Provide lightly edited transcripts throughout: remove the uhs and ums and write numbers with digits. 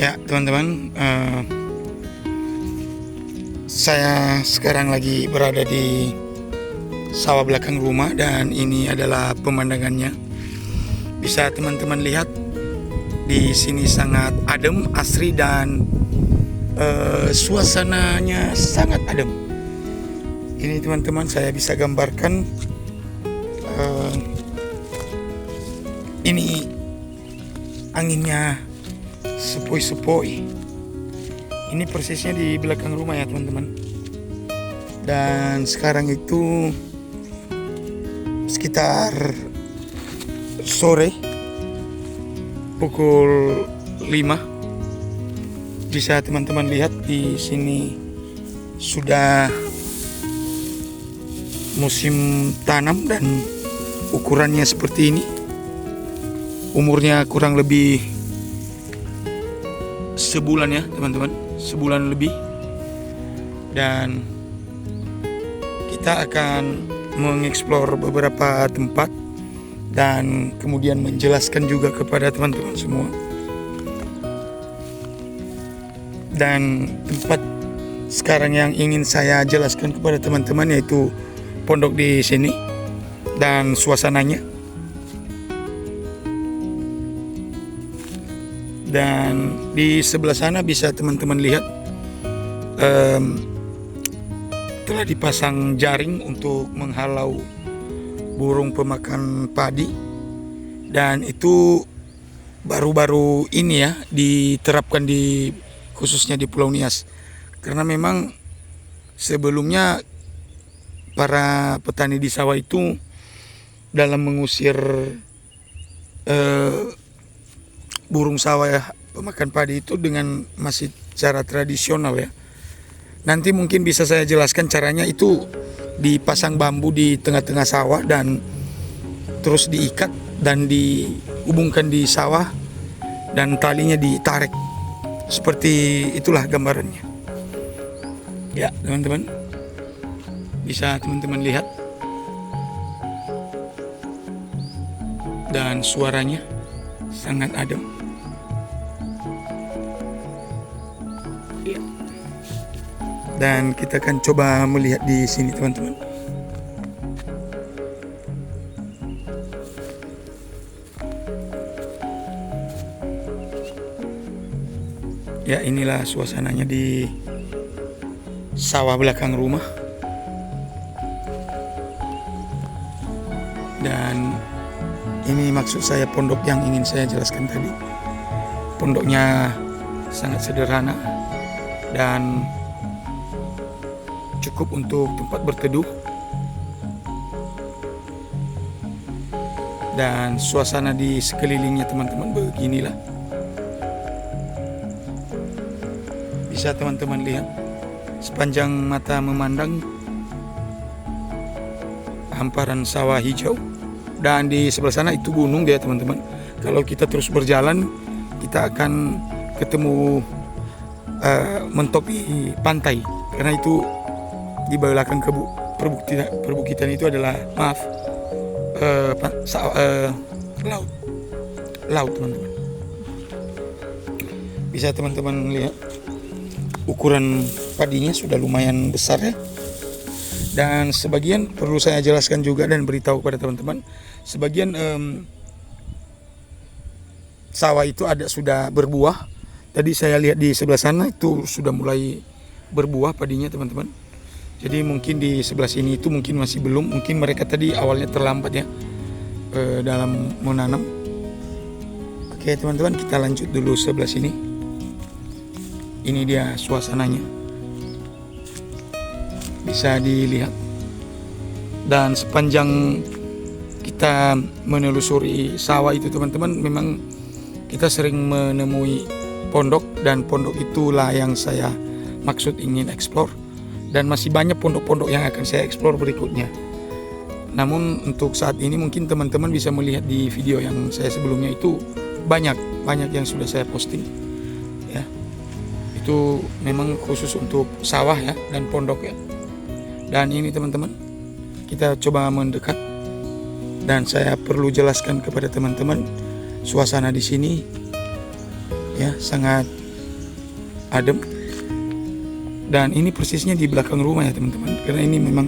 Ya teman-teman, saya sekarang lagi berada di sawah belakang rumah dan ini adalah pemandangannya. Bisa teman-teman lihat di sini sangat adem, asri dan suasananya sangat adem. Ini teman-teman saya bisa gambarkan. Ini anginnya sepoi-sepoi. Ini persisnya di belakang rumah ya teman-teman. Dan sekarang itu sekitar sore pukul 5. Bisa teman-teman lihat di sini sudah musim tanam dan ukurannya seperti ini. Umurnya kurang lebih sebulan ya teman-teman, sebulan lebih. Dan kita akan mengeksplor beberapa tempat dan kemudian menjelaskan juga kepada teman-teman semua. Dan tempat sekarang yang ingin saya jelaskan kepada teman-teman yaitu pondok di sini dan suasananya. Dan di sebelah sana bisa teman-teman lihat telah dipasang jaring untuk menghalau burung pemakan padi. Dan itu baru-baru ini ya diterapkan khususnya di Pulau Nias. Karena memang sebelumnya para petani di sawah itu dalam mengusir burung sawah ya, pemakan padi itu dengan masih cara tradisional ya. Nanti mungkin bisa saya jelaskan caranya. Itu dipasang bambu di tengah-tengah sawah dan terus diikat dan dihubungkan di sawah dan talinya ditarik. Seperti itulah gambarannya. Ya teman-teman, bisa teman-teman lihat. Dan suaranya sangat adem. Dan kita akan coba melihat di sini teman-teman. Ya inilah suasananya di sawah belakang rumah. Dan ini maksud saya pondok yang ingin saya jelaskan tadi. Pondoknya sangat sederhana dan cukup untuk tempat berteduh. Dan suasana di sekelilingnya teman-teman beginilah. Bisa teman-teman lihat sepanjang mata memandang hamparan sawah hijau. Dan di sebelah sana itu gunung dia teman-teman. Kalau kita terus berjalan kita akan ketemu mentok di pantai. Karena itu di belakang perbukitan itu adalah laut teman-teman. Bisa teman-teman lihat ukuran padinya sudah lumayan besar ya. Dan sebagian perlu saya jelaskan juga dan beritahu kepada teman-teman, sebagian sawah itu sudah berbuah. Tadi saya lihat di sebelah sana itu sudah mulai berbuah padinya teman-teman. Jadi mungkin di sebelah sini itu mungkin masih belum. Mungkin mereka tadi awalnya terlambat ya dalam menanam. Oke teman-teman, kita lanjut dulu sebelah sini. Ini dia suasananya, bisa dilihat. Dan sepanjang kita menelusuri sawah itu teman-teman, memang kita sering menemui pondok. Dan pondok itulah yang saya maksud ingin eksplor. Dan masih banyak pondok-pondok yang akan saya eksplor berikutnya. Namun untuk saat ini mungkin teman-teman bisa melihat di video yang saya sebelumnya itu banyak yang sudah saya posting ya. Itu memang khusus untuk sawah ya dan pondok ya. Dan ini teman-teman, kita coba mendekat dan saya perlu jelaskan kepada teman-teman suasana di sini ya sangat adem. Dan ini persisnya di belakang rumah ya teman-teman, karena ini memang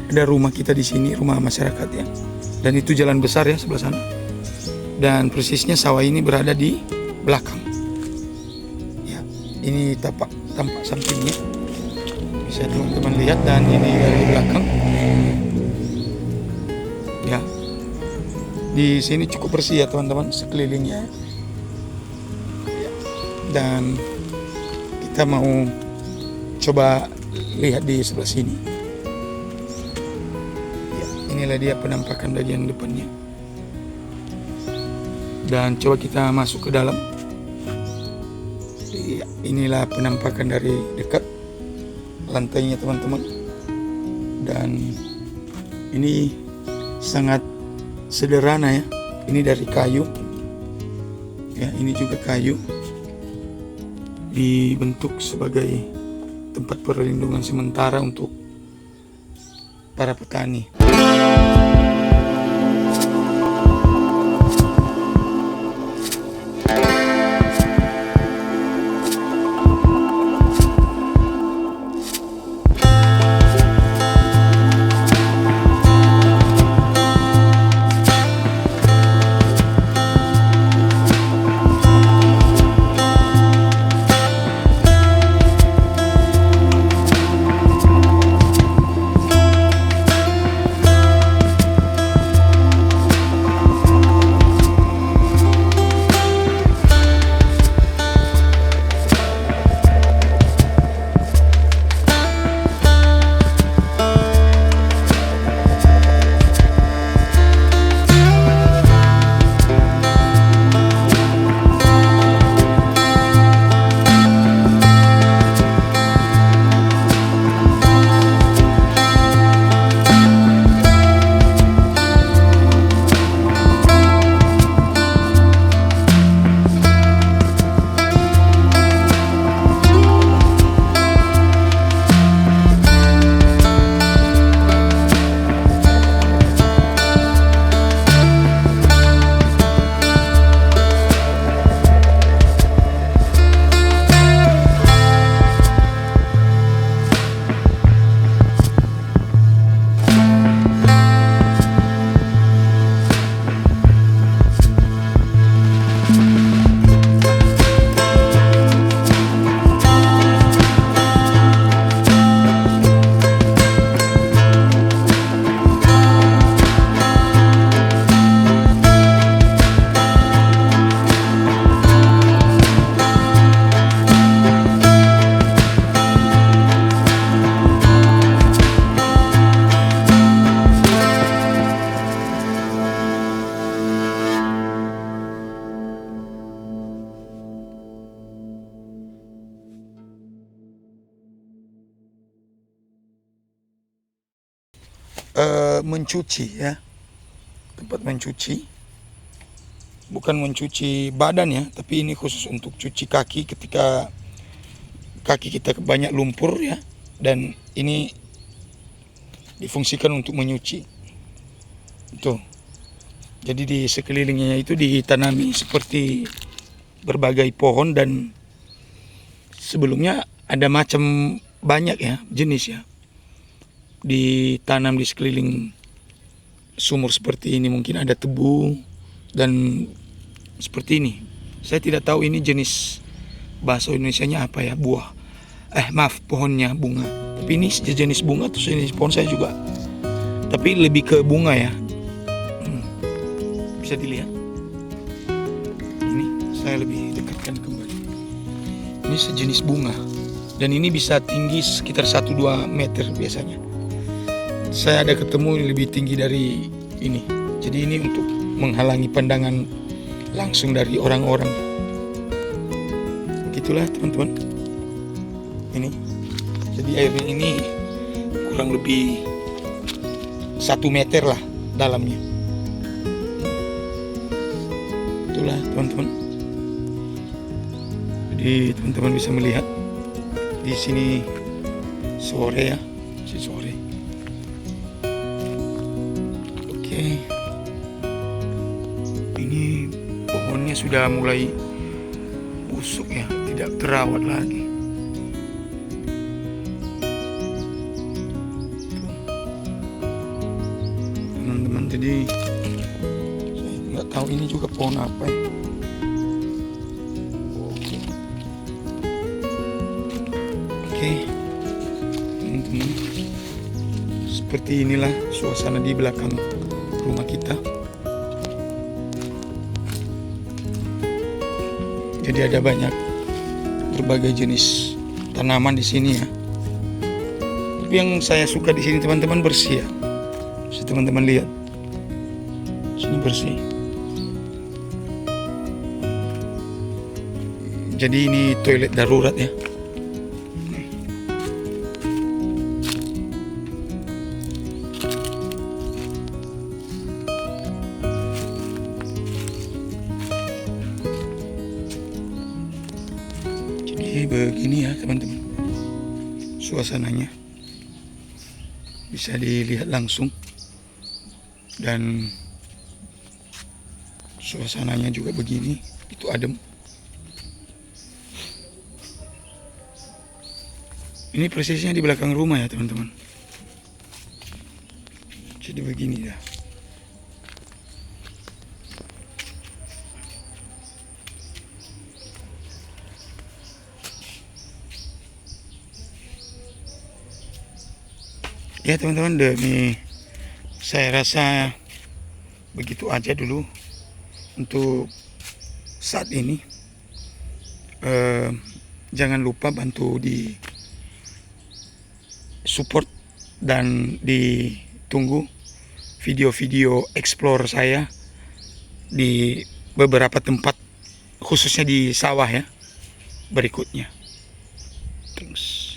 ada rumah kita di sini, rumah masyarakat ya. Dan itu jalan besar ya sebelah sana. Dan persisnya sawah ini berada di belakang. Ya, ini tampak sampingnya. Bisa teman-teman lihat, dan ini dari belakang. Ya. Di sini cukup bersih ya teman-teman sekelilingnya. Ya. Dan kita mau coba lihat di sebelah sini. Ya, inilah dia penampakan bagian depannya. Dan coba kita masuk ke dalam. Ya, inilah penampakan dari dekat lantainya teman-teman. Dan ini sangat sederhana ya. Ini dari kayu. Ya, ini juga kayu. Dibentuk sebagai tempat perlindungan sementara untuk para petani. Mencuci ya, tempat mencuci, bukan mencuci badan ya, tapi ini khusus untuk cuci kaki ketika kaki kita banyak lumpur ya. Dan ini difungsikan untuk menyuci. Tuh. Jadi di sekelilingnya itu ditanami seperti berbagai pohon, dan sebelumnya ada macam banyak ya jenis ya, ditanam di sekeliling sumur seperti ini. Mungkin ada tebu dan seperti ini. Saya tidak tahu ini jenis, bahasa Indonesianya apa ya, buah. Pohonnya bunga. Tapi ini jenis bunga atau jenis pohon saya juga. Tapi lebih ke bunga ya. Bisa dilihat. Ini saya lebih dekatkan kembali. Ini sejenis bunga. Dan ini bisa tinggi sekitar 1-2 meter biasanya. Saya ada ketemu lebih tinggi dari ini. Jadi ini untuk menghalangi pandangan langsung dari orang-orang. Gitulah teman-teman. Ini. Jadi airnya ini kurang lebih 1 meter lah dalamnya. Itulah teman-teman. Jadi teman-teman bisa melihat di sini sore ya, masih sore. Ini pohonnya sudah mulai busuk ya, tidak terawat lagi. teman-teman. Jadi saya nggak tahu ini juga pohon apa ya. Oke, teman-teman, seperti inilah suasana di belakang rumah kita. Jadi ada banyak berbagai jenis tanaman di sini ya. Tapi yang saya suka di sini teman-teman bersih ya. Bisa teman-teman lihat. Sini bersih. Jadi ini toilet darurat ya. Jadi begini ya teman-teman, suasananya bisa dilihat langsung, dan suasananya juga begini, itu adem. Ini persisnya di belakang rumah ya teman-teman. Jadi begini ya. Ya teman-teman, demi saya rasa begitu aja dulu untuk saat ini. Jangan lupa bantu di support dan ditunggu video-video explore saya di beberapa tempat, khususnya di sawah ya, berikutnya. Thanks.